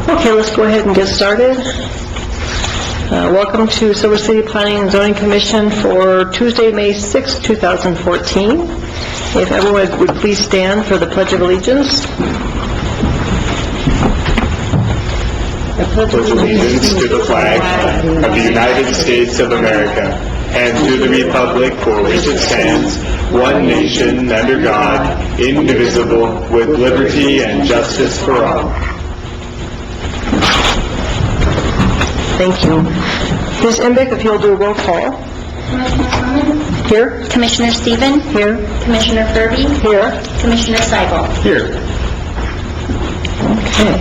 Okay, let's go ahead and get started. Welcome to Silver City Planning and Zoning Commission for Tuesday, May 6, 2014. If everyone would please stand for the Pledge of Allegiance. I pledge allegiance to the flag of the United States of America and to the republic for which it stands, one nation under God, indivisible, with liberty and justice for all. Thank you. Ms. Embick, if you'll do a roll call. Commissioner Furman? Here. Commissioner Stephen? Here. Commissioner Furby? Here. Commissioner Seibel? Here. Okay.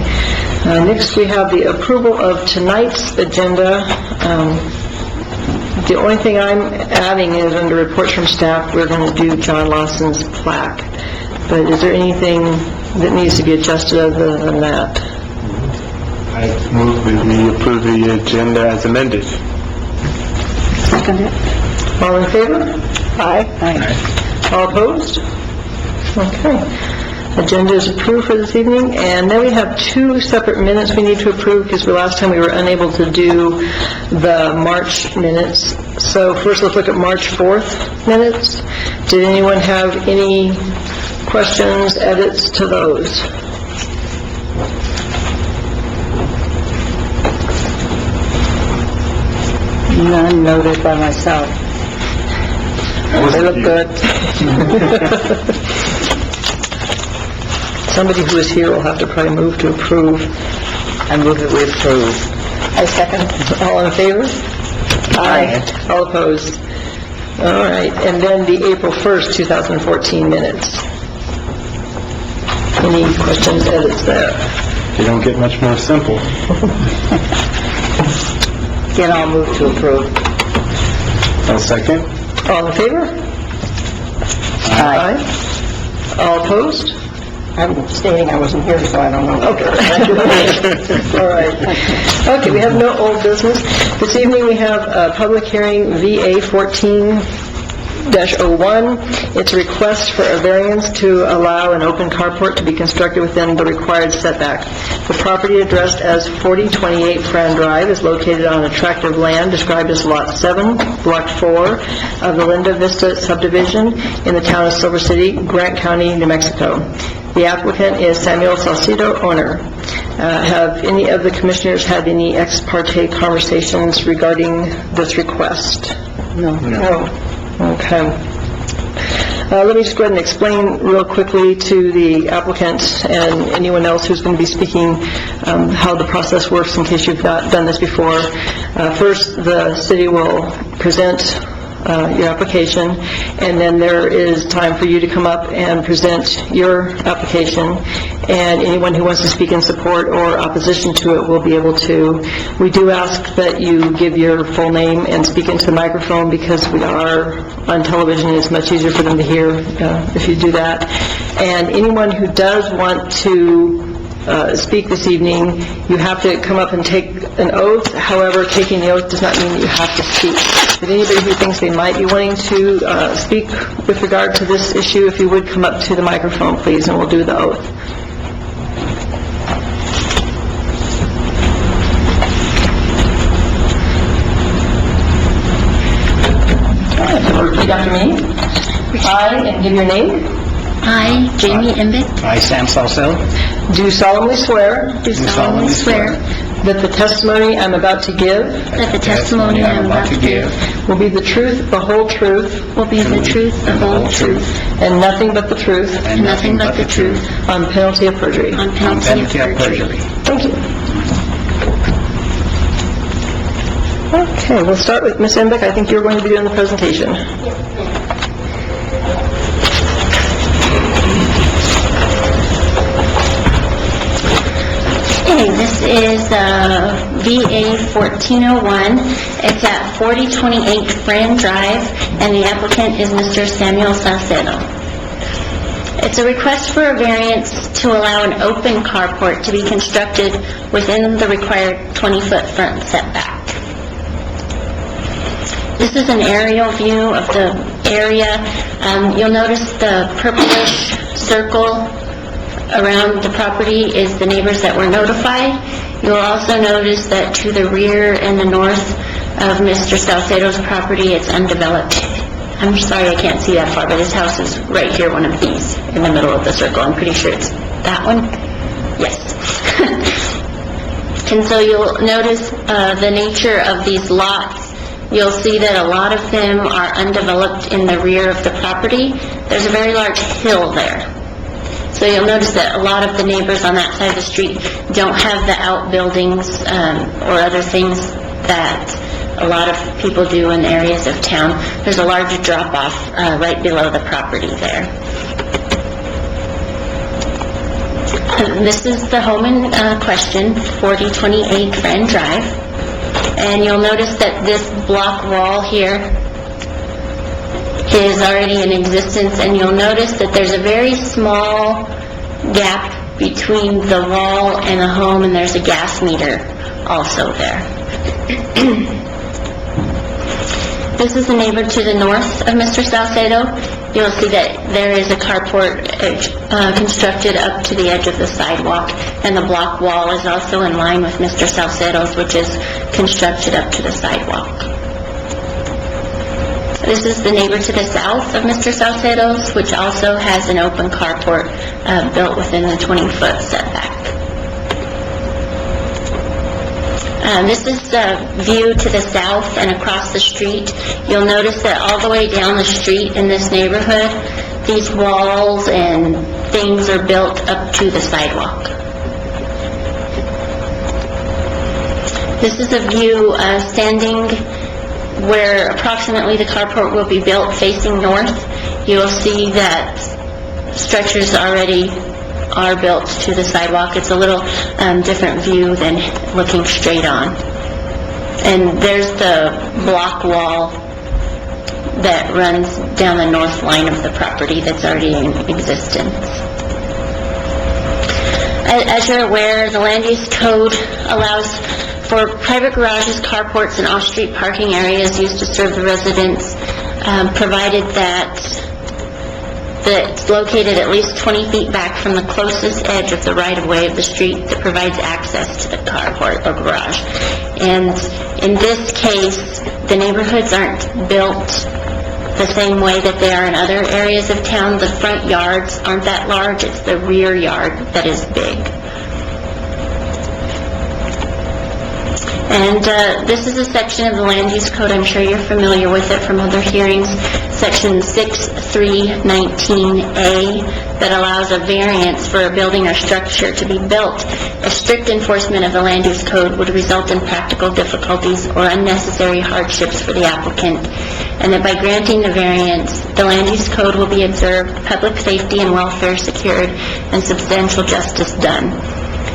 Next, we have the approval of tonight's agenda. The only thing I'm adding is under reports from staff, we're going to do John Lawson's plaque. But is there anything that needs to be adjusted other than that? I move that we approve the agenda as amended. Second it. All in favor? Aye. Aye. All opposed? Okay. Agenda is approved for this evening, and then we have two separate minutes we need to approve because last time we were unable to do the March minutes. So first let's look at March 4th minutes. Did anyone have any questions, edits to those? None noted by myself. They look good. Somebody who is here will have to probably move to approve. I move that we approve. I second. All in favor? Aye. All opposed? All right. And then the April 1st, 2014 minutes. Any questions, edits there? They don't get much more simple. Again, I'll move to approve. I'll second. All in favor? Aye. All opposed? I'm abstaining. I wasn't here, so I don't know. Okay. All right. Okay, we have no old business. This evening we have a public hearing, VA 14-01. It's a request for a variance to allow an open carport to be constructed within the required setback. The property addressed as 4028 Fran Drive is located on a tract of land described as Lot 7, Block 4 of the Linda Vista subdivision in the town of Silver City, Grant County, New Mexico. The applicant is Samuel Salcido, owner. Have any of the commissioners had any ex parte conversations regarding this request? No. Okay. Let me just go ahead and explain real quickly to the applicant and anyone else who's going to be speaking how the process works in case you've not done this before. First, the city will present your application, and then there is time for you to come up and present your application, and anyone who wants to speak in support or opposition to it will be able to. We do ask that you give your full name and speak into the microphone because we are on television and it's much easier for them to hear if you do that. And anyone who does want to speak this evening, you have to come up and take an oath. However, taking the oath does not mean that you have to speak. But anybody who thinks they might be wanting to speak with regard to this issue, if you would come up to the microphone, please, and we'll do the oath. Repeat after me. I, and give your name. I, Jamie Embick, I, Sam Salcel, Do solemnly swear do solemnly swear that the testimony I'm about to give that the testimony I am about to give will be the truth, the whole truth, will be the truth, the whole truth, and nothing but the truth, and nothing but the truth, on penalty of perjury. on on penalty of perjury. Thank you. Okay, we'll start with Ms. Embick. I think you're going to be doing the presentation. Okay, this is VA 1401. It's at 4028 Fran Drive, and the applicant is Mr. Samuel Salcedo. It's a request for a variance to allow an open carport to be constructed within the required 20-foot front setback. This is an aerial view of the area. You'll notice the purplish circle around the property is the neighbors that were notified. You'll also notice that to the rear and the north of Mr. Salcedo's property, it's undeveloped. I'm sorry I can't see that far, but his house is right here, one of these, in the middle of the circle. I'm pretty sure it's that one. Yes. And so you'll notice the nature of these lots. You'll see that a lot of them are undeveloped in the rear of the property. There's a very large hill there. So you'll notice that a lot of the neighbors on that side of the street don't have the outbuildings or other things that a lot of people do in areas of town. There's a large drop-off right below the property there. This is the home in question, 4028 Friend Drive. And you'll notice that this block wall here is already in existence, and you'll notice that there's a very small gap between the wall and the home, and there's a gas meter also there. This is the neighbor to the north of Mr. Salcedo. You'll see that there is a carport constructed up to the edge of the sidewalk, and the block wall is also in line with Mr. Salcedo's, which is constructed up to the sidewalk. This is the neighbor to the south of Mr. Salcedo's, which also has an open carport built within the 20-foot setback. This is the view to the south and across the street. You'll notice that all the way down the street in this neighborhood, these walls and things are built up to the sidewalk. This is a view standing where approximately the carport will be built facing north. You'll see that structures already are built to the sidewalk. It's a little different view than looking straight on. And there's the block wall that runs down the north line of the property that's already in existence. As you're aware, the Land Use Code allows for private garages, carports, and off-street parking areas used to serve the residents, provided that it's located at least 20 feet back from the closest edge of the right-of-way of the street that provides access to the carport or garage. And in this case, the neighborhoods aren't built the same way that they are in other areas of town. The front yards aren't that large. It's the rear yard that is big. And this is a section of the Land Use Code. I'm sure you're familiar with it from other hearings. Section 6319A that allows a variance for a building or structure to be built. A strict enforcement of the Land Use Code would result in practical difficulties or unnecessary hardships for the applicant, and that by granting the variance, the Land Use Code will be observed, public safety and welfare secured, and substantial justice done.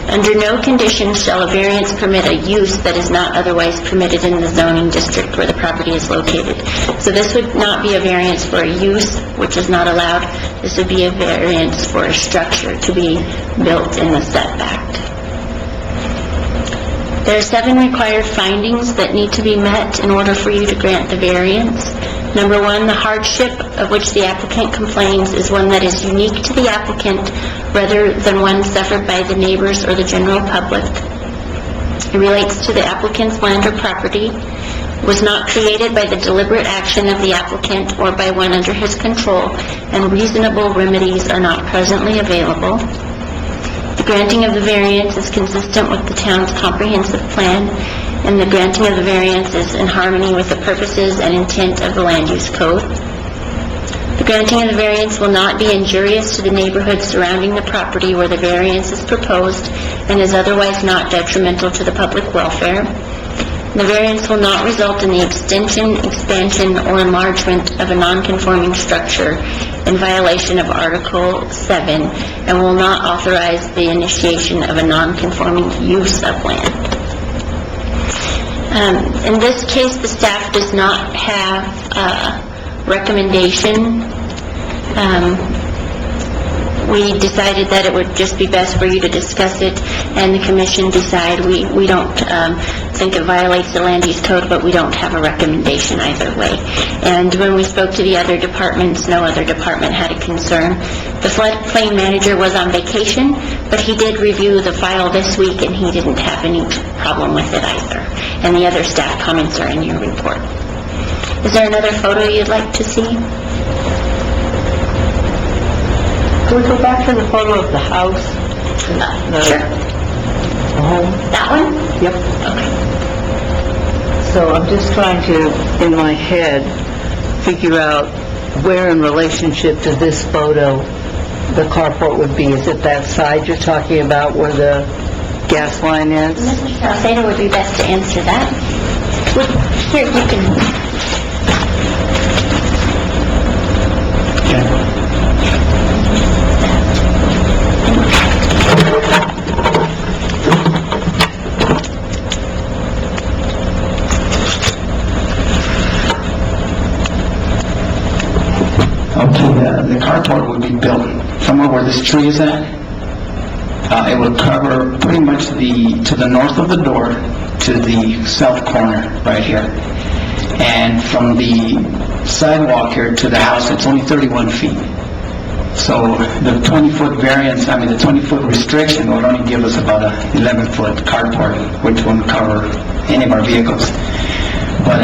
Under no conditions shall a variance permit a use that is not otherwise permitted in the zoning district where the property is located. So this would not be a variance for a use which is not allowed. This would be a variance for a structure to be built in the setback. There are 7 required findings that need to be met in order for you to grant the variance. Number 1, the hardship of which the applicant complains is one that is unique to the applicant rather than one suffered by the neighbors or the general public. It relates to the applicant's land or property, was not created by the deliberate action of the applicant or by one under his control, and reasonable remedies are not presently available. The granting of the variance is consistent with the town's comprehensive plan, and the granting of the variance is in harmony with the purposes and intent of the Land Use Code. The granting of the variance will not be injurious to the neighborhood surrounding the property where the variance is proposed and is otherwise not detrimental to the public welfare. The variance will not result in the extension, expansion, or enlargement of a non-conforming structure in violation of Article 7 and will not authorize the initiation of a non-conforming use of land. In this case, the staff does not have a recommendation we decided that it would just be best for you to discuss it and the commission decide. We don't think it violates the land use code, but we don't have a recommendation either way. And when we spoke to the other departments, no other department had a concern. The floodplain manager was on vacation, but he did review the file this week, and he didn't have any problem with it either. And the other staff comments are in your report. Is there another photo you'd like to see? Can we go back to the photo of the house? Sure. The home? That one? Yep. Okay. So I'm just trying to, in my head, figure out where in relationship to this photo the carport would be. Is it that side you're talking about where the gas line is? Mr. Salcedo would be best to answer that. Here, you can... The carport would be built somewhere where this tree is at. It would cover pretty much to the north of the door to the south corner right here. And from the sidewalk here to the house, it's only 31 feet. So the 20-foot variance, the 20-foot restriction would only give us about a 11-foot carport, which wouldn't cover any of our vehicles. But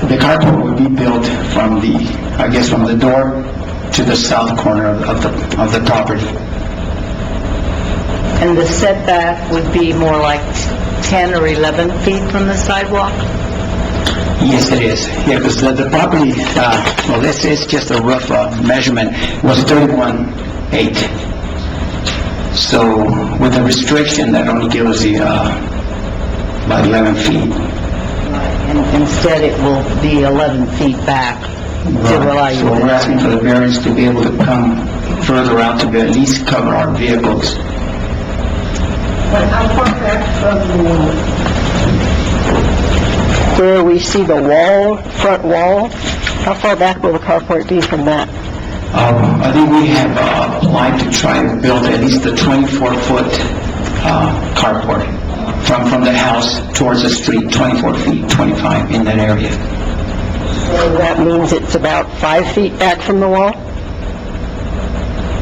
the carport would be built from the door to the south corner of the property. And the setback would be more like 10 or 11 feet from the sidewalk? Yes, it is. Yeah, because the property, this is just a rough measurement, was 31.8. So with the restriction, that only gives you about 11 feet. And instead it will be 11 feet back to allow you So we're to... asking for the variance to be able to come further out to at least cover our vehicles. But how far back from where we see the wall, front wall, how far back will the carport be from that? I think we have applied to try to build at least a 24-foot carport from the house towards the street, 24 feet, 25 in that area. So that means it's about 5 feet back from the wall?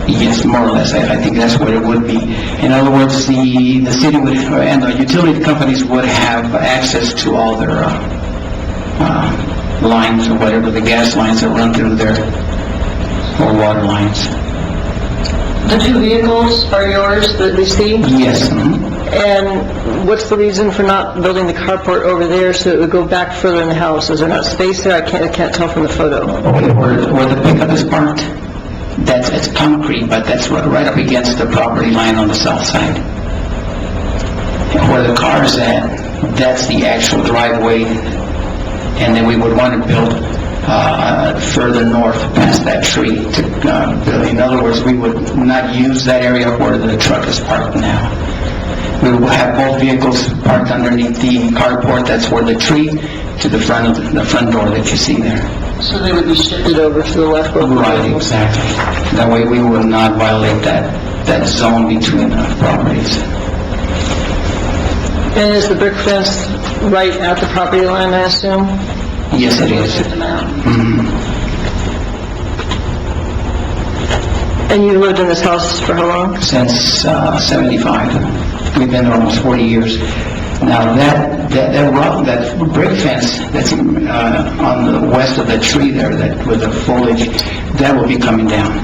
Yes, more or less. I think that's what it would be. In other words, the city would, and the utility companies would have access to all their lines or whatever, the gas lines that run through there, or water lines. The two vehicles are yours that we see? Yes. And what's the reason for not building the carport over there so it would go back further in the house? Is there not space there? I can't tell from the photo. Okay, where the pickup is parked, it's concrete, but that's right up against the property line on the south side. And where the car is at, that's the actual driveway, and then we would want to build further north past that tree to build. In other words, we would not use that area where the truck is parked now. We will have both vehicles parked underneath the carport. That's where the tree to the front door that you see there. So they would be shifted over to the left? Right, exactly. That way we will not violate that zone between the properties. And is the brick fence right at the property line, I assume? Yes, it is. And you lived in this house for how long? Since 75. We've been there almost 40 years. Now that brick fence that's on the west of the tree there, that with the foliage, that will be coming down.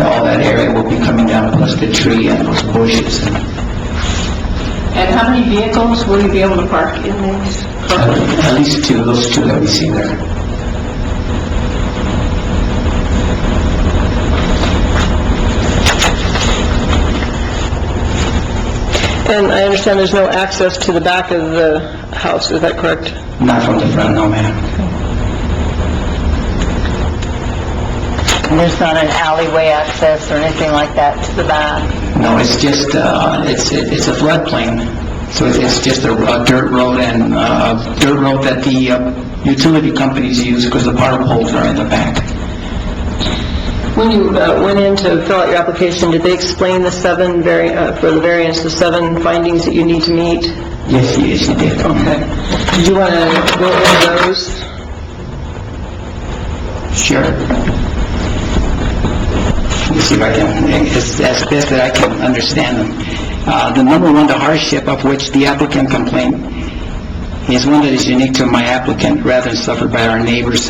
All that area will be coming down, plus the tree and those bushes. And how many vehicles will you be able to park in these? At least two, those two that we see there. And I understand there's no access to the back of the house, is that correct? Not from the front, no, ma'am. And there's not an alleyway access or anything like that to the back? No, it's just, it's a floodplain. So it's just a dirt road and a dirt road that the utility companies use because the power poles are in the back. When you went in to fill out your application, did they explain the for the variance, the 7 findings that you need to meet? Yes, she did. Okay. Did you want to go over those? Sure. Let me see if I can, as best that I can understand them. The number one, the hardship of which the applicant complained, is one that is unique to my applicant rather than suffered by our neighbors.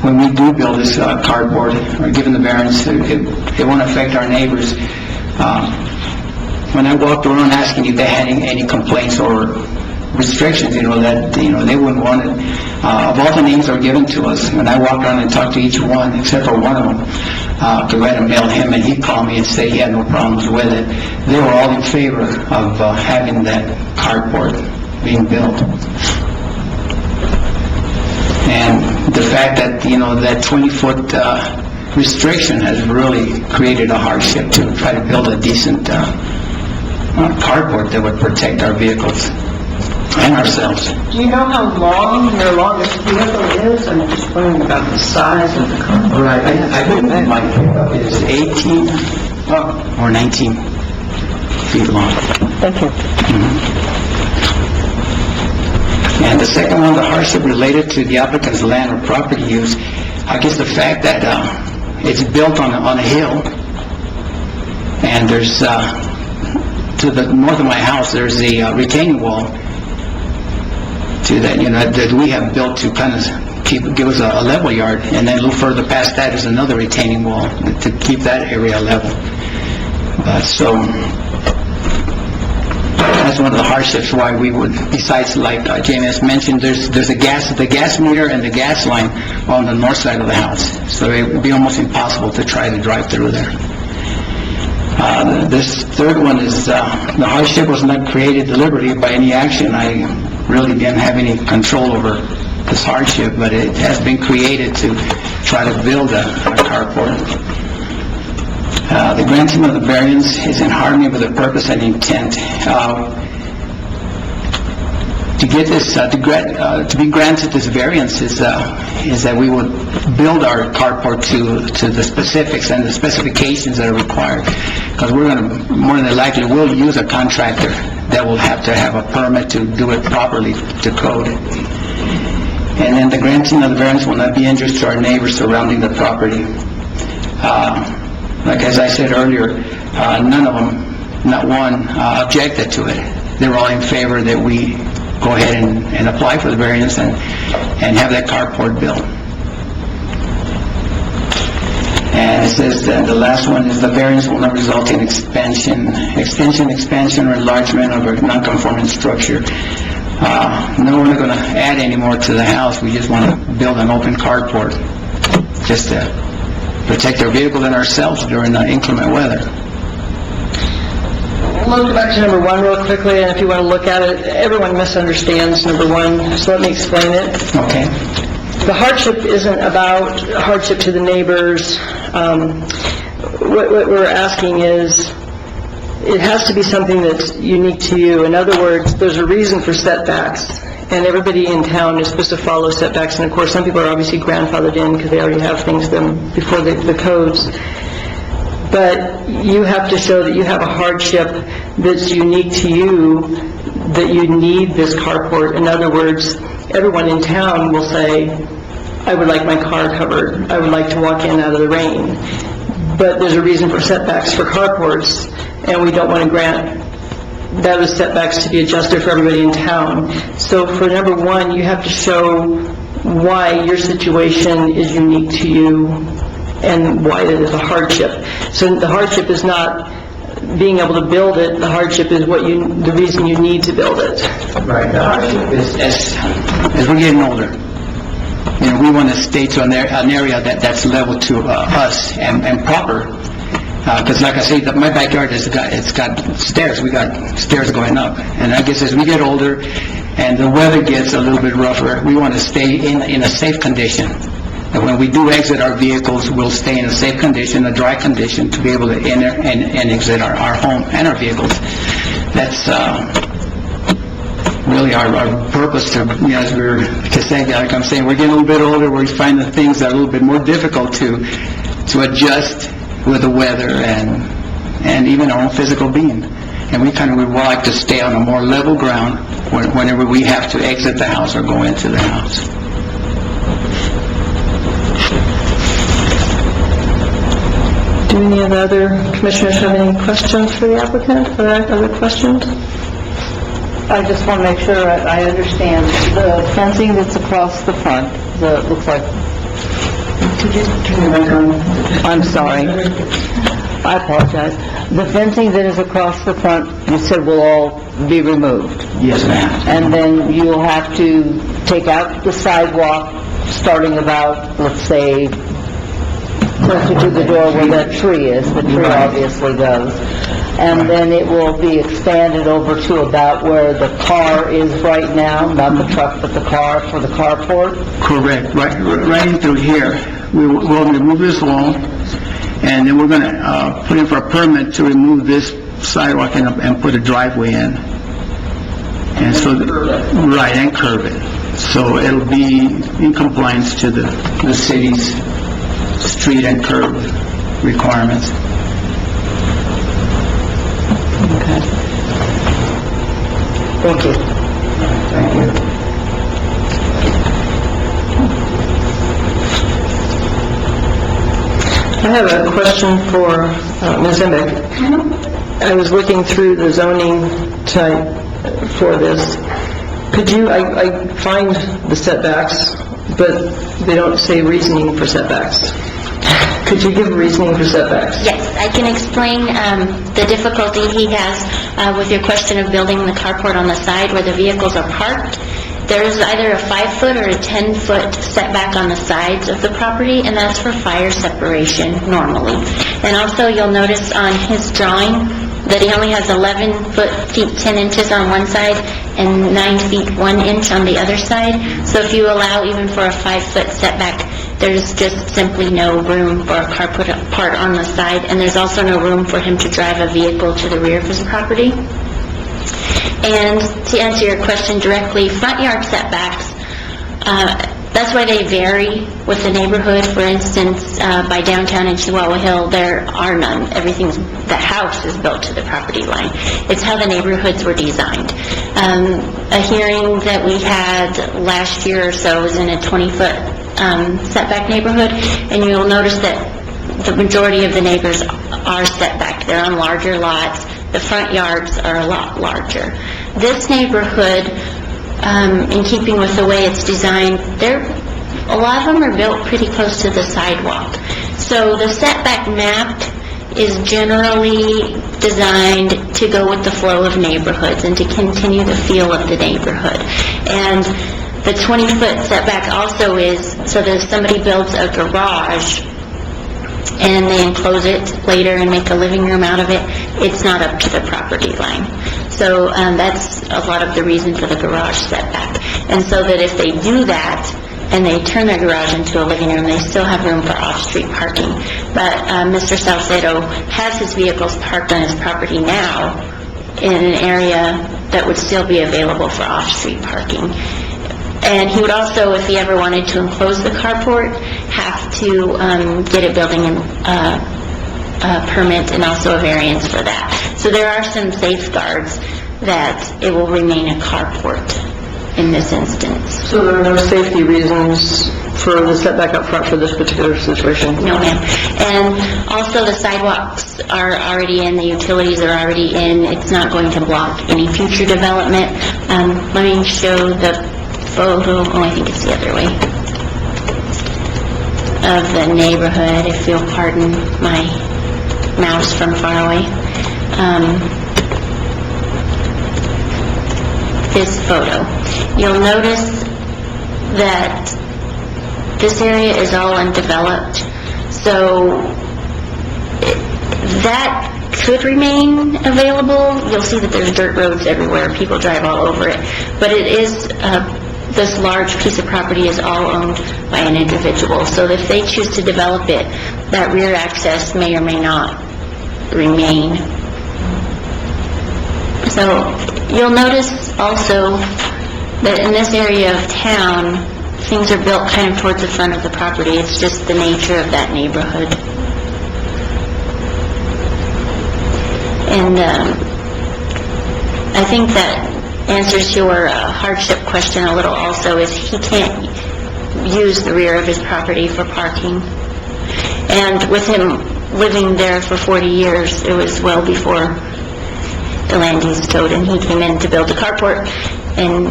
When we do build this carport, or given the variance, it won't affect our neighbors. When I walked around asking if they had any complaints or restrictions, that they wouldn't want it. Of all the names that were given to us, when I walked around and talked to each one, except for one of them, to write a mail him, and he called me and said he had no problems with it. They were all in favor of having that carport being built. And the fact that, that 20-foot restriction has really created a hardship to try to build a decent carport that would protect our vehicles and ourselves. Do you know how long your longest vehicle is? I'm just wondering about the size of the car. Right, I think my pickup is 18 or 19 feet long. Thank you. And the second one, the hardship related to the applicant's land or property use, I guess the fact that it's built on a hill, and there's, to the north of my house, there's a retaining wall to that, that we have built to kind of give us a level yard, and then a little further past that is another retaining wall to keep that area level. So that's one of the hardships why we would, besides like Jamie has mentioned, there's the gas meter and the gas line on the north side of the house, so it would be almost impossible to try to drive through there. This third one is the hardship was not created deliberately by any action. I really didn't have any control over this hardship, but it has been created to try to build a carport. The granting of the variance is in harmony with the purpose and intent. To get this, to be granted this variance is that we would build our carport to the specifics and the specifications that are required, because we're going to, more than likely, we'll use a contractor that will have to have a permit to do it properly to code. And then the granting of the variance will not be injurious to our neighbors surrounding the property. Like as I said earlier, none of them, not one, objected to it. They were all in favor that we go ahead and apply for the variance and have that carport built. And it says that the last one is the variance will not result in expansion, or enlargement of a non-conforming structure. No, we're not going to add any more to the house. We just want to build an open carport just to protect our vehicle and ourselves during inclement weather. Let's go back to number 1 real quickly, and if you want to look at it, everyone misunderstands number 1, so let me explain it. Okay. The hardship isn't about hardship to the neighbors. What we're asking is, it has to be something that's unique to you. In other words, there's a reason for setbacks, and everybody in town is supposed to follow setbacks, and of course some people are obviously grandfathered in because they already have things done before the codes. But you have to show that you have a hardship that's unique to you, that you need this carport. In other words, everyone in town will say, I would like my car covered, I would like to walk in out of the rain. But there's a reason for setbacks for carports, and we don't want to grant those setbacks to be adjusted for everybody in town. So for number 1, you have to show why your situation is unique to you and why it is a hardship. So the hardship is not being able to build it, the hardship is the reason you need to build it. Right, the hardship is as we're getting older, we want to stay to an area that's level to us and proper. Because like I say, my backyard it's got stairs. We got stairs going up, and I guess as we get older and the weather gets a little bit rougher, we want to stay in a safe condition. And when we do exit our vehicles, we'll stay in a safe condition, a dry condition, to be able to enter and exit our home and our vehicles. That's really our purpose as we're to say, like I'm saying, we're getting a little bit older, we're finding things that are a little bit more difficult to to adjust with the weather and even our own physical being. And we would like to stay on a more level ground whenever we have to exit the house or go into the house. Do any of the other commissioners have any questions for the applicant, or other questions? I just want to make sure I understand. The fencing that's across the front, looks like... I'm sorry. I apologize. The fencing that is across the front, you said will all be removed. Yes, ma'am. And then you'll have to take out the sidewalk starting about, let's say, closer to the door where that tree is. The tree obviously goes. And then it will be expanded over to about where the car is right now, not the truck, but the car, for the carport. Correct. Right in through here. We'll remove this wall, and then we're going to put in for a permit to remove this sidewalk and put a driveway in. And so, right, and curb it. So it'll be in compliance to the city's street and curb requirements. Thank you. Thank you. I have a question for Ms. Embeck. I was looking through the zoning tonight for this. Could you, I find the setbacks, but they don't say reasoning for setbacks. Could you give reasoning for setbacks? Yes, I can explain the difficulty he has with your question of building the carport on the side where the vehicles are parked. There's either a 5-foot or a 10-foot setback on the sides of the property, and that's for fire separation normally. And also, you'll notice on his drawing that he only has 11 feet 10 inches on one side and 9 feet 1 inch on the other side. So if you allow even for a 5-foot setback, there's just simply no room for a carport part on the side, and there's also no room for him to drive a vehicle to the rear of his property. And to answer your question directly, front yard setbacks, that's why they vary with the neighborhood. For instance, by downtown in Chihuahua Hill, there are none. The house is built to the property line. It's how the neighborhoods were designed. A hearing that we had last year or so was in a 20-foot setback neighborhood, and you'll notice that the majority of the neighbors are set back. They're on larger lots. The front yards are a lot larger. This neighborhood, in keeping with the way it's designed, a lot of them are built pretty close to the sidewalk. So the setback map is generally designed to go with the flow of neighborhoods and to continue the feel of the neighborhood. And the 20-foot setback also is so that if somebody builds a garage and they enclose it later and make a living room out of it, it's not up to the property line. So that's a lot of the reason for the garage setback. And so that if they do that and they turn their garage into a living room, they still have room for off-street parking. But Mr. Salcedo has his vehicles parked on his property now in an area that would still be available for off-street parking. And he would also, if he ever wanted to enclose the carport, have to get a building permit and also a variance for that. So there are some safeguards that it will remain a carport in this instance. So there are no safety reasons for the setback up front for this particular situation? No, ma'am. And also the sidewalks are already in, the utilities are already in. It's not going to block any future development. Let me show the photo, I think it's the other way, of the neighborhood, if you'll pardon my mouse from far away. This photo. You'll notice that this area is all undeveloped, so that could remain available. You'll see that there's dirt roads everywhere. People drive all over it. But it is, this large piece of property is all owned by an individual. So if they choose to develop it, that rear access may or may not remain. So you'll notice also that in this area of town, things are built kind of towards the front of the property. It's just the nature of that neighborhood. And I think that answers your hardship question a little also, is he can't use the rear of his property for parking. And with him living there for 40 years, it was well before the land use code, and he came in to build a carport and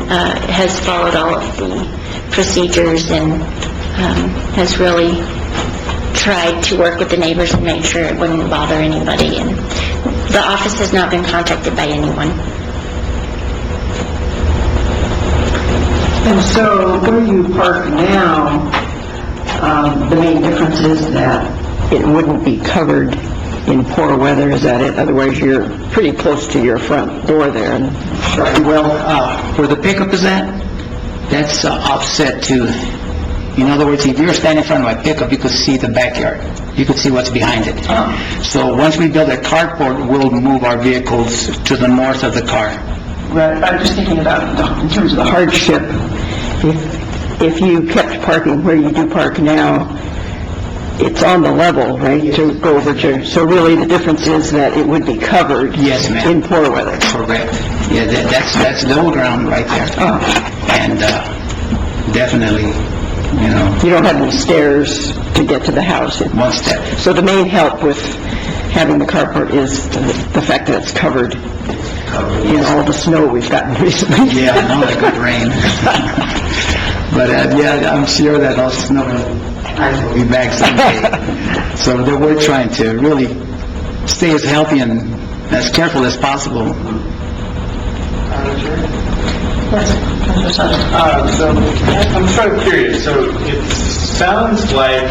has followed all of the procedures and has really tried to work with the neighbors and make sure it wouldn't bother anybody. And the office has not been contacted by anyone. And so where you park now, the main difference is that it wouldn't be covered in poor weather, is that it? Otherwise, you're pretty close to your front door there. And Well, where the pickup is at, that's offset to, in other words, if you're standing in front of my pickup, you could see the backyard. You could see what's behind it. So once we build a carport, we'll move our vehicles to the north of the car. Right, I'm just thinking about, in terms of the hardship, if you kept parking where you do park now, it's on the level, right, to go over to, so really the difference is that it would be covered. Yes, ma'am. In poor weather. Correct. Yeah, that's the old ground right there. And definitely, you know, You don't have any stairs to get to the house. one step. So the main help with having the carport is the fact that it's covered in all the snow we've gotten recently. Yeah, I know, the good rain. But yeah, I'm sure that all snow and ice will be back someday. So we're trying to really stay as healthy and as careful as possible. So I'm sort of curious. So it sounds like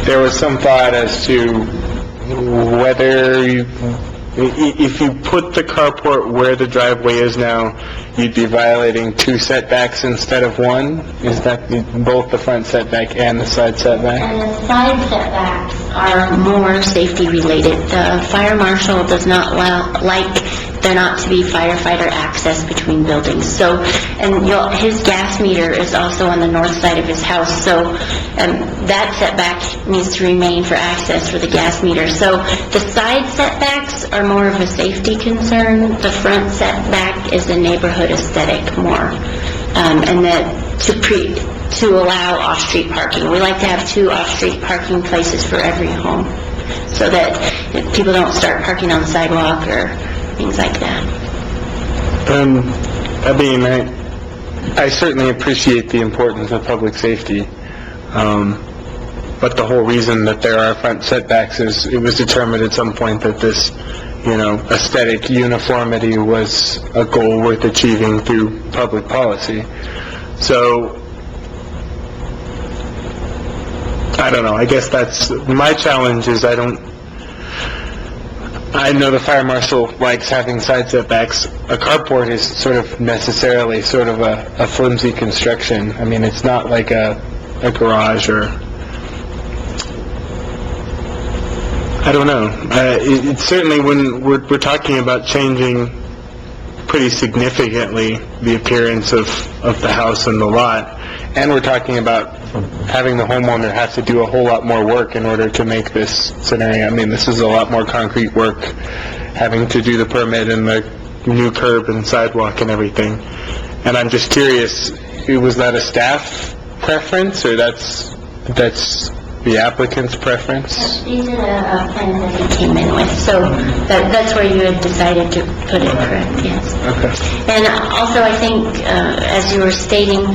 there was some thought as to whether if you put the carport where the driveway is now, you'd be violating 2 setbacks instead of 1? Is that both the front setback and the side setback? And the side setbacks are more safety related. The fire marshal does not like there not to be firefighter access between buildings. So, and his gas meter is also on the north side of his house, so that setback needs to remain for access for the gas meter. So the side setbacks are more of a safety concern. The front setback is a neighborhood aesthetic more, and that to allow off-street parking. We like to have 2 off-street parking places for every home, so that people don't start parking on the sidewalk or things like that. I mean, I certainly appreciate the importance of public safety, but the whole reason that there are front setbacks is it was determined at some point that this, aesthetic uniformity was a goal worth achieving through public policy. So, I don't know, I guess that's, my challenge is I know the fire marshal likes having side setbacks. A carport is sort of necessarily sort of a flimsy construction. I mean, it's not like a garage or... I don't know. It's certainly when we're talking about changing pretty significantly the appearance of the house and the lot, and we're talking about having the homeowner have to do a whole lot more work in order to make this scenario. I mean, this is a lot more concrete work, having to do the permit and the new curb and sidewalk and everything. And I'm just curious, was that a staff preference, or that's the applicant's preference? These are the plans that he came in with, so that's where you had decided to put it, correct? Yes. Okay. And also, I think, as you were stating,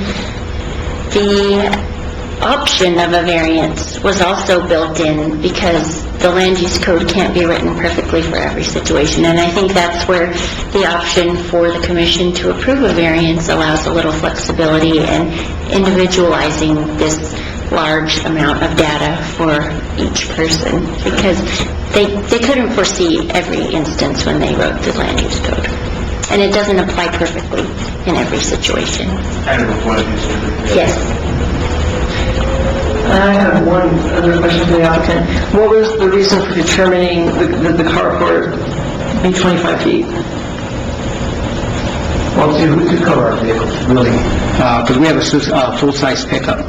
the option of a variance was also built in because the land use code can't be written perfectly for every situation. And I think that's where the option for the commission to approve a variance allows a little flexibility and individualizing this large amount of data for each person, because they couldn't foresee every instance when they wrote the land use code. And it doesn't apply perfectly in every situation. Yes. I have one other question for the applicant. What was the reason for determining the carport be 25 feet? Well, see, we could cover our vehicles, really, because we have a full-size pickup.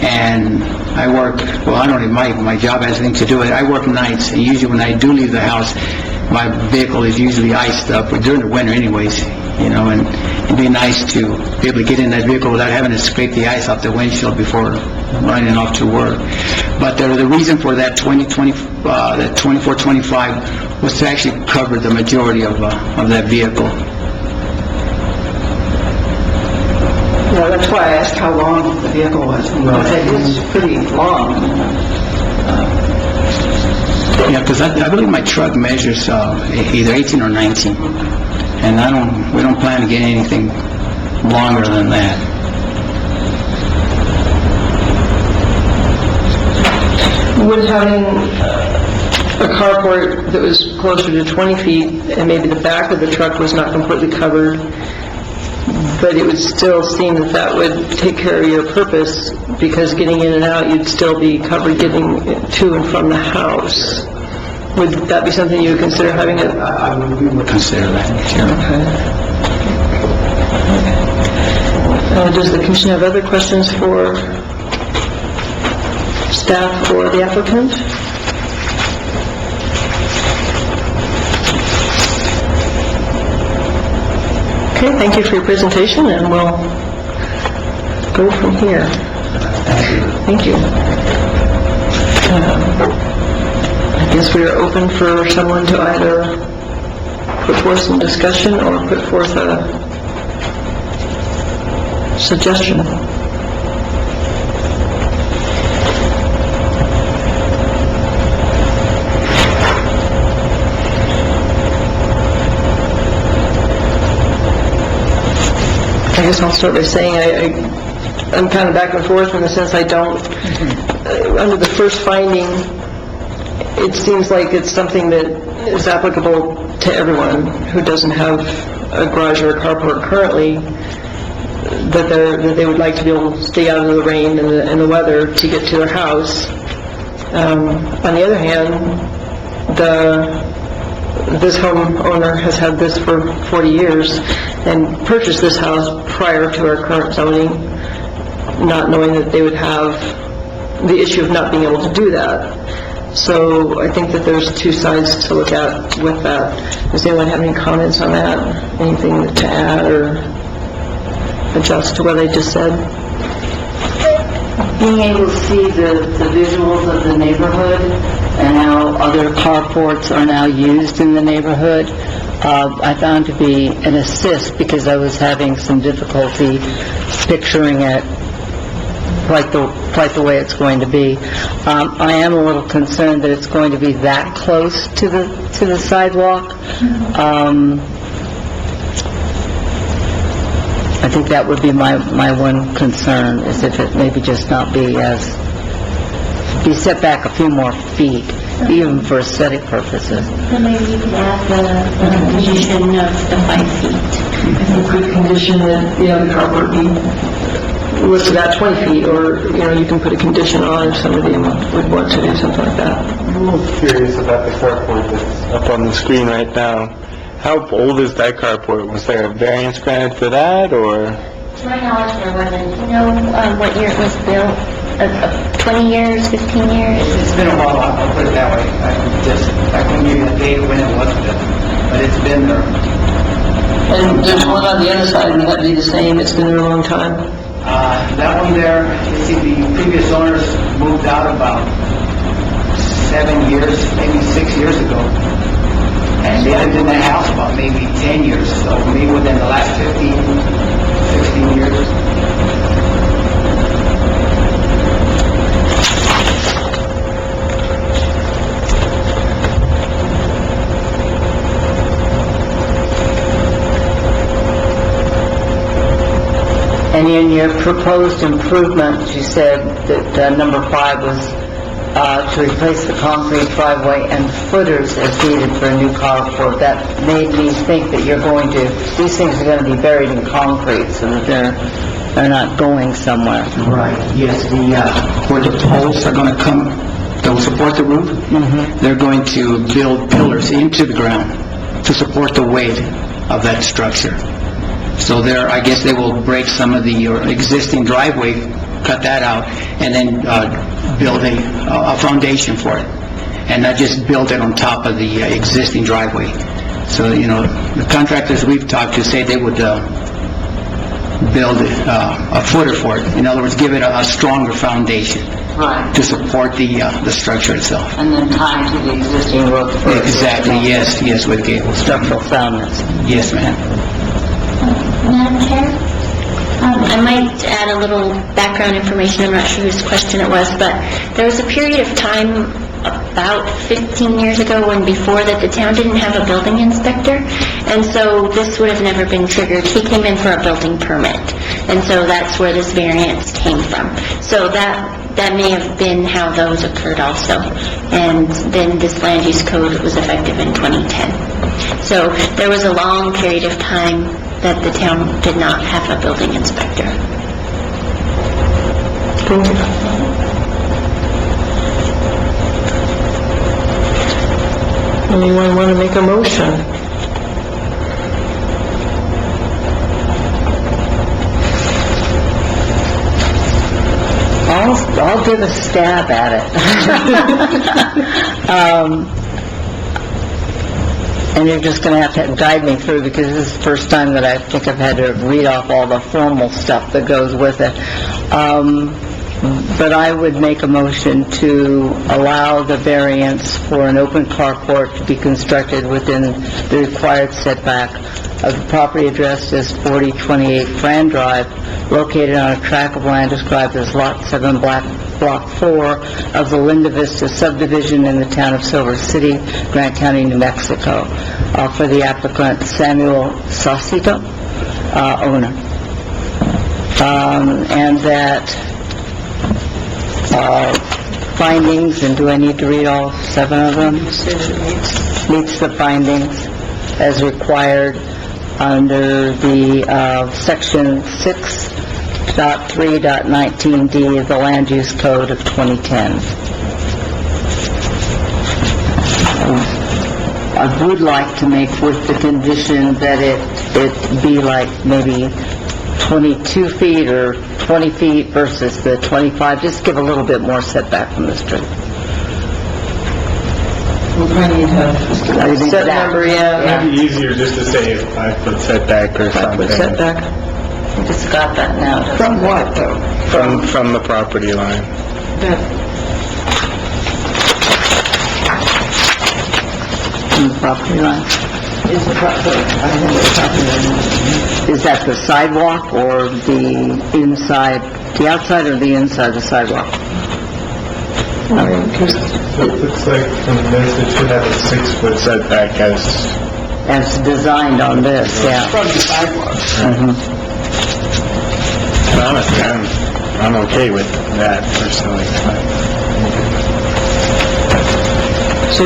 And I work, well, I don't even, my job has anything to do with it. I work nights, and usually when I do leave the house, my vehicle is usually iced up, but during the winter anyways, you know, and it'd be nice to be able to get in that vehicle without having to scrape the ice off the windshield before running off to work. But the reason for that 2425 was to actually cover the majority of that vehicle. Yeah, that's why I asked how long the vehicle was. Because it is pretty long. Yeah, because I believe my truck measures either 18 or 19, and we don't plan to get anything longer than that. Would having a carport that was closer to 20 feet and maybe the back of the truck was not completely covered, but it would still seem that that would take care of your purpose, because getting in and out, you'd still be covered getting to and from the house. Would that be something you would consider having it? We would consider that, sure. Okay. Does the commission have other questions for staff or the applicant? Okay, thank you for your presentation, and we'll go from here. Thank you. I guess we are open for someone to either put forth some discussion or put forth a suggestion. I guess I'll start by saying I'm kind of back and forth in the sense I don't, under the first finding, it seems like it's something that is applicable to everyone who doesn't have a garage or a carport currently, that they would like to be able to stay out of the rain and the weather to get to their house. On the other hand, this homeowner has had this for 40 years and purchased this house prior to our current zoning, not knowing that they would have the issue of not being able to do that. So I think that there's two sides to look at with that. Does anyone have any comments on that? Anything to add or adjust to what I just said? Being able to see the visuals of the neighborhood and how other carports are now used in the neighborhood, I found to be an assist, because I was having some difficulty picturing it quite the way it's going to be. I am a little concerned that it's going to be that close to the sidewalk. I think that would be my one concern, is if it maybe just not be set back a few more feet, even for aesthetic purposes. So maybe you could add the condition of the 5 feet. A good condition that, the carport be listed at 20 feet, or, you can put a condition on if somebody would want to do something like that. I'm a little curious about the carport that's up on the screen right now. How old is that carport? Was there a variance granted for that, or? To my knowledge, there wasn't. Do you know what year it was built? 20 years, 15 years? It's been a while, I'll put it that way. I couldn't give you a date when it was built, but it's been there. And there's one on the other side, would that be the same? It's been there a long time? That one there, you see, the previous owners moved out about 7 years, maybe 6 years ago. And they lived in that house about maybe 10 years, so maybe within the last 15, 16 years. And in your proposed improvements, you said that number 5 was to replace the concrete driveway and footers as needed for a new carport. That made me think that these things are going to be buried in concrete so that they're not going somewhere. Right, yes, where the poles are going to come, that will support the roof, they're going to build pillars into the ground to support the weight of that structure. So I guess they will break some of the existing driveway, cut that out, and then build a foundation for it. and not just build it on top of the existing driveway. So, the contractors we've talked to say they would build a footer for it. In other words, give it a stronger foundation Right. to support the structure itself. And then tie to the existing roof for Exactly, yes, with gables. structural soundness. Yes, ma'am. Madam Chair? I might add a little background information. I'm not sure whose question it was, but there was a period of time about 15 years ago when before that the town didn't have a building inspector, and so this would have never been triggered. He came in for a building permit, and so that's where this variance came from. So that may have been how those occurred also. And then this land use code was effective in 2010. So there was a long period of time that the town did not have a building inspector. Anyone want to make a motion? I'll give a stab at it. And you're just going to have to guide me through, because this is the first time that I think I've had to read off all the formal stuff that goes with it. But I would make a motion to allow the variance for an open carport to be constructed within the required setback of the property addressed as 4028 Fran Drive, located on a tract of land described as Lot 7, Block 4 of the Linda Vista subdivision in the town of Silver City, Grant County, New Mexico, for the applicant Samuel Saucedo, owner. And that findings, and do I need to read all 7 of them? Meets the findings as required under the section 6.3.19D of the Land Use Code of 2010. I would like to make with the condition that it be like maybe 22 feet or 20 feet versus the 25, just give a little bit more setback from the street. We probably need to set a number, yeah. It'd be easier just to say a 5-foot setback or 5-foot something. setback. I just got that now. From what, though? From the property line. From the property line. Is that the sidewalk or the inside, the outside or the inside of the sidewalk? It looks like from this, it should have a 6-foot setback As designed on this, yeah. From the sidewalk. honestly, I'm okay with that personally. So,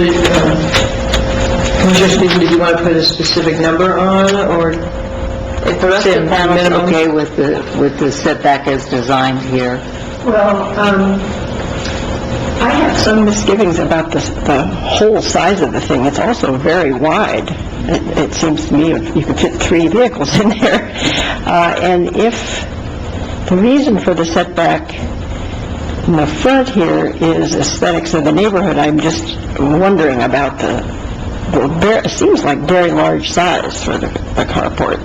Commissioner Speaker, did you want to put a specific number on, or If the rest of the panel is minimum? okay with the setback as designed here. Well, I have some misgivings about the whole size of the thing. It's also very wide. It seems to me you could fit 3 vehicles in there. And if the reason for the setback in the front here is aesthetics of the neighborhood, I'm just wondering about it seems like very large size for the carport.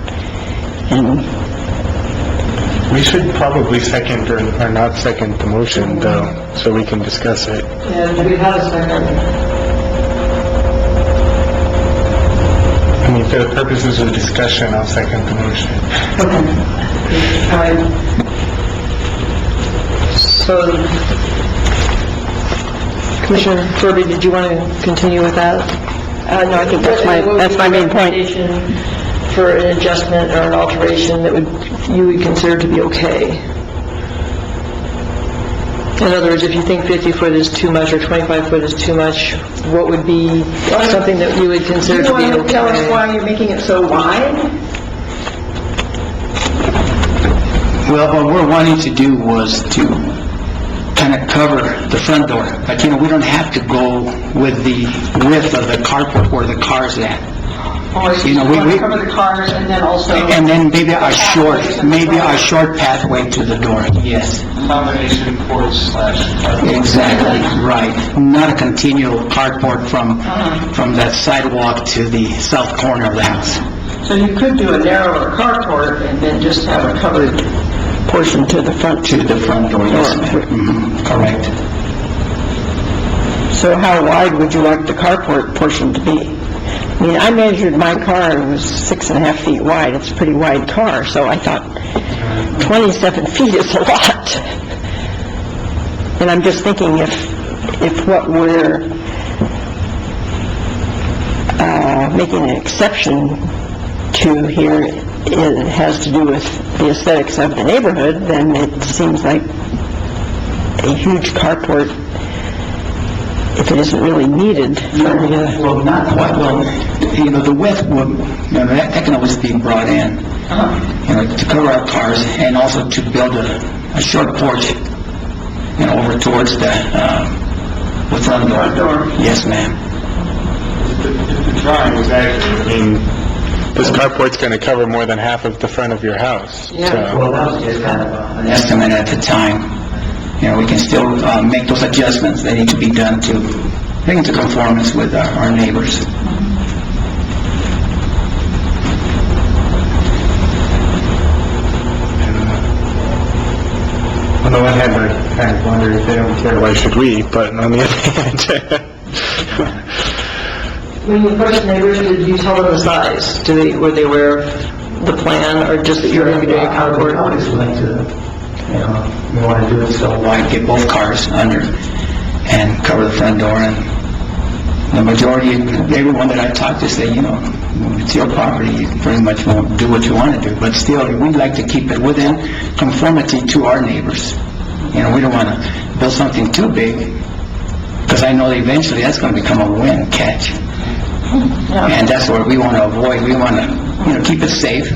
And We should probably second or not second the motion, though, so we can discuss it. And do we have a second? I mean, for the purposes of discussion, I'll second the motion. So, Commissioner Kirby, did you want to continue with that? no, I think that's my main point. Recommendation for an adjustment or an alteration that you would consider to be okay? In other words, if you think 50 foot is too much or 25 foot is too much, what would be something that you would consider to be okay? Tell us why you're making it so wide? Well, what we're wanting to do was to kind of cover the front door. But, we don't have to go with the width of the carport where the car's at. You know, we cover the cars and then also... and then maybe a short pathway to the door, yes. Combination porch / Exactly, right. Not a continual carport from that sidewalk to the south corner of the house. So you could do a narrower carport and then just have a covered portion to the front. To the front door, yes, ma'am. Correct. So how wide would you like the carport portion to be? I mean, I measured my car, it was 6.5 feet wide. It's a pretty wide car, so I thought 27 feet is a lot. And I'm just thinking if what we're making an exception to here it has to do with the aesthetics of the neighborhood, then it seems like a huge carport, if it isn't really needed for Well, not quite, well, you know, the width would, you know, that can always be brought in, you know, to cover our cars, and also to build a short porch, you know, over towards the front door. Yes, ma'am. The drawing was actually, I mean, this carport's going to cover more than half of the front of your house. Yeah. So- Well, that was just kind of an estimate at the time. You know, we can still make those adjustments that need to be done to bring into conformance with our neighbors. On the one hand, I kind of wonder if they don't care, why should we? But on the other hand, When you approached neighbors, did you tell them the size? Were they aware of the plan, or just that you were going to be doing a carport? always like to, you know, we want to do it so wide, get both cars under and cover the front door, and the majority, everyone that I talk to say, you know, it's your property, you pretty much won't do what you want to do, but still, we like to keep it within conformity to our neighbors. You know, we don't want to build something too big, because I know that eventually that's going to become a wind catch. And that's what we want to avoid. We want to, you know, keep it safe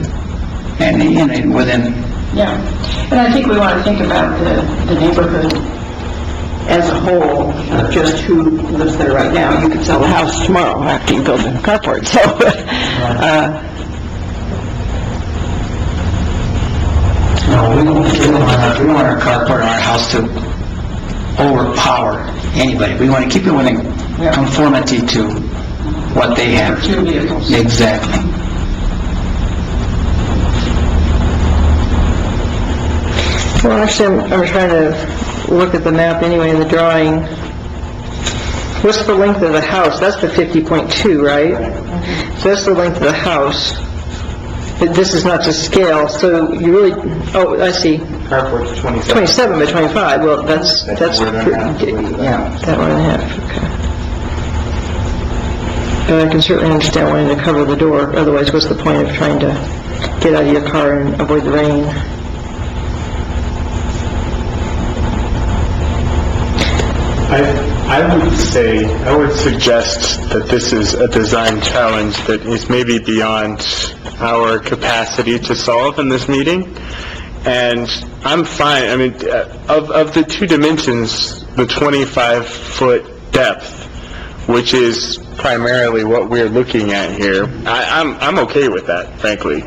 and, you know, within... Yeah, and I think we want to think about the neighborhood as a whole, not just who lives there right now. You could sell the house tomorrow after you build a carport, so, No, we don't want our carport in our house to overpower anybody. We want to keep it within conformity to what they have. 2 vehicles. Exactly. Well, actually, I'm trying to look at the map anyway, in the drawing. What's the length of the house? That's the 50.2, right? So that's the length of the house. But this is not to scale, so you really, oh, I see, carport's 27. 27 by 25, well, that's more than half. yeah, that 1.5, okay. But I can certainly understand wanting to cover the door, otherwise what's the point of trying to get out of your car and avoid the rain? I would suggest that this is a design challenge that is maybe beyond our capacity to solve in this meeting. And I'm fine, I mean, of the two dimensions, the 25-foot depth, which is primarily what we're looking at here, I'm okay with that, frankly.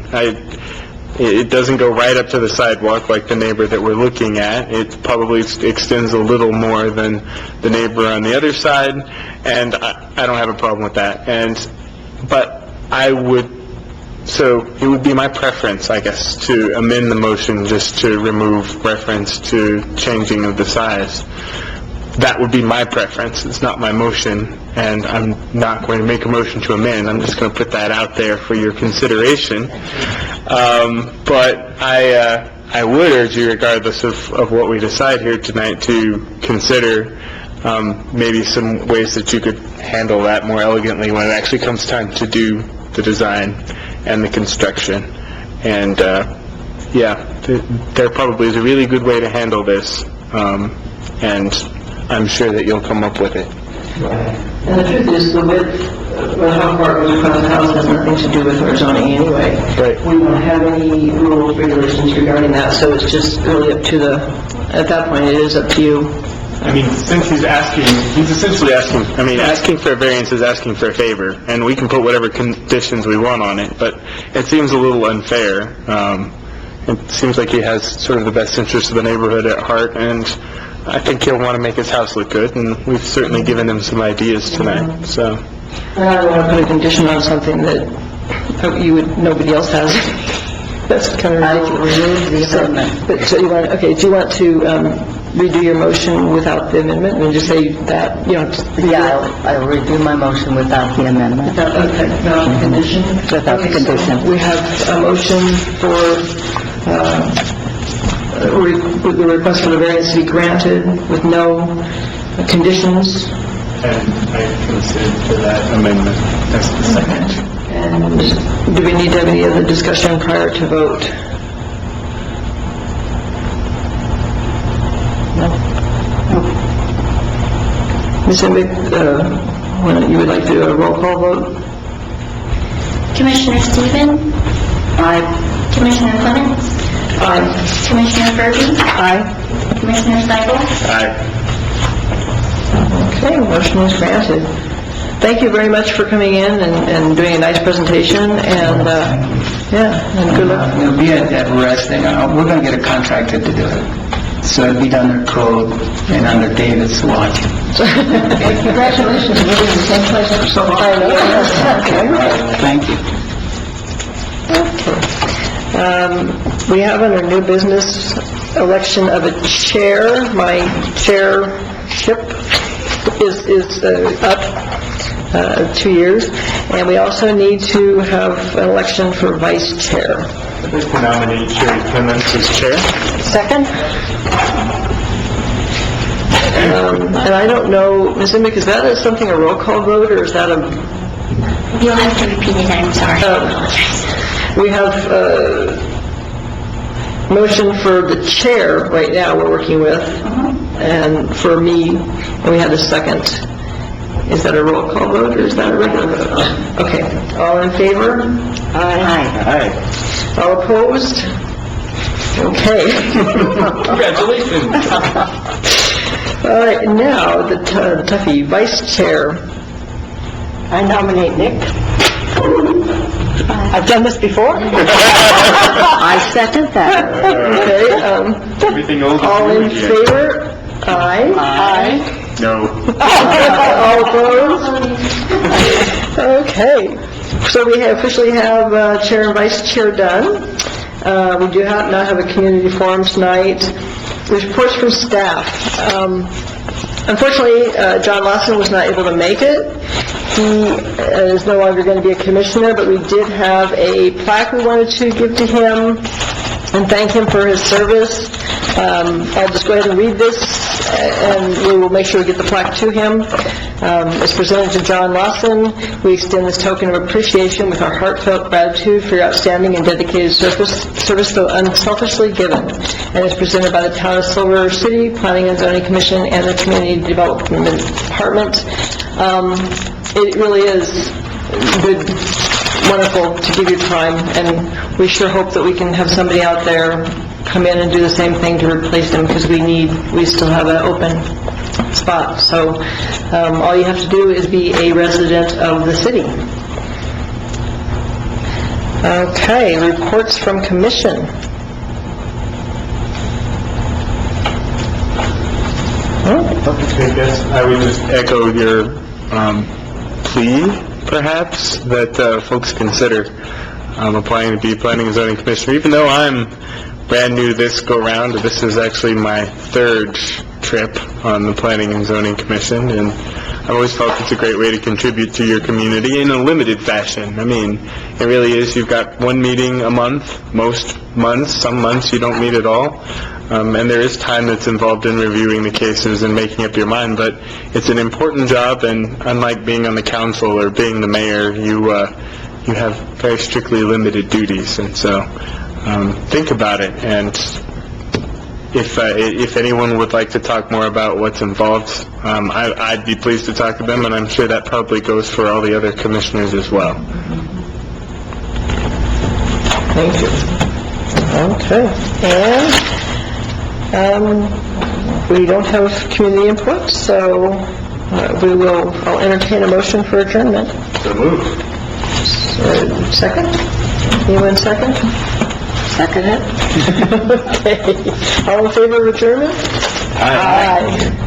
It doesn't go right up to the sidewalk like the neighbor that we're looking at. It probably extends a little more than the neighbor on the other side, and I don't have a problem with that. But so it would be my preference, I guess, to amend the motion just to remove reference to changing of the size. That would be my preference. It's not my motion, and I'm not going to make a motion to amend. I'm just going to put that out there for your consideration. But I would urge you, regardless of what we decide here tonight, to consider maybe some ways that you could handle that more elegantly when it actually comes time to do the design and the construction. And there probably is a really good way to handle this, and I'm sure that you'll come up with it. And the truth is, the width, how far it goes across the house has nothing to do with our zoning anyway. Right. We don't have any rules, regulations regarding that, so it's just really up to at that point, it is up to you I mean, since he's essentially asking for a variance is asking for a favor, and we can put whatever conditions we want on it, but it seems a little unfair. It seems like he has sort of the best interest of the neighborhood at heart, and I think he'll want to make his house look good, and we've certainly given him some ideas tonight, so. I don't want to put a condition on something that nobody else has. That's kind of I will ridiculous. remove the amendment. But, so you want, okay, do you want to redo your motion without the amendment, and just say that, just... Yeah, I'll redo my motion without the amendment. Okay, without the condition? Without the condition. We have a motion for, with the request for the variance to be granted with no conditions. And I consent to that amendment. That's the second. And do we need to have any other discussion prior to vote? No? Ms. Embick, you would like to do a roll call vote? Commissioner Stephen? Aye. Commissioner Clements? Aye. Commissioner Furby? Aye. Commissioner Seibel? Aye. Okay, motion is granted. Thank you very much for coming in and doing a nice presentation, and, and good luck. It'll be at rest, and we're going to get a contractor to do it. So it'll be under code and under David's watch. Congratulations, you've been in the same place for so long. Thank you. We have under new business election of a chair. My chairship is up 2 years, and we also need to have an election for vice chair. I'd like to nominate Sherry Clements as chair. Second? And I don't know, Ms. Embick, is that something a roll call vote, or is that a... You'll have to repeat it, I'm sorry. I apologize. We have motion for the chair right now we're working with, and for me, and we had a second. Is that a roll call vote, or is that a regular vote? Okay. All in favor? Aye. Aye. All opposed? Okay. Congratulations. All right, now, the toughie, vice chair. I nominate Nick. I've done this before. I second that. Okay, Everything old is all new in again. favor? Aye. Aye. No. All opposed? Okay. So we officially have chair and vice chair done. We do now have a community forum tonight. Reports from staff. Unfortunately, John Lawson was not able to make it. He is no longer going to be a commissioner, but we did have a plaque we wanted to give to him and thank him for his service. I'll just go ahead and read this, and we will make sure we get the plaque to him. It's presented to John Lawson. We extend this token of appreciation with our heartfelt gratitude for your outstanding and dedicated service so unselfishly given. And it's presented by the Town of Silver City Planning and Zoning Commission and the Community Development Department. It really is good, wonderful to give your time, and we sure hope that we can have somebody out there come in and do the same thing to replace them, because we still have an open spot. So all you have to do is be a resident of the city. Okay, reports from commission. I guess I would just echo your plea, perhaps, that folks consider applying to be Planning and Zoning Commissioner. Even though I'm brand new this go-round, this is actually my third trip on the Planning and Zoning Commission, and I've always felt it's a great way to contribute to your community in a limited fashion. I mean, it really is. You've got one meeting a month, most months. Some months you don't meet at all. And there is time that's involved in reviewing the cases and making up your mind, but it's an important job, and unlike being on the council or being the mayor, you have very strictly limited duties, and so think about it. And if anyone would like to talk more about what's involved, I'd be pleased to talk to them, and I'm sure that probably goes for all the other commissioners as well. Thank you. Okay. And We don't have community input, so I'll entertain a motion for adjournment. So moved. Second? Anyone second? Second it? Okay. All in favor of adjournment? Aye.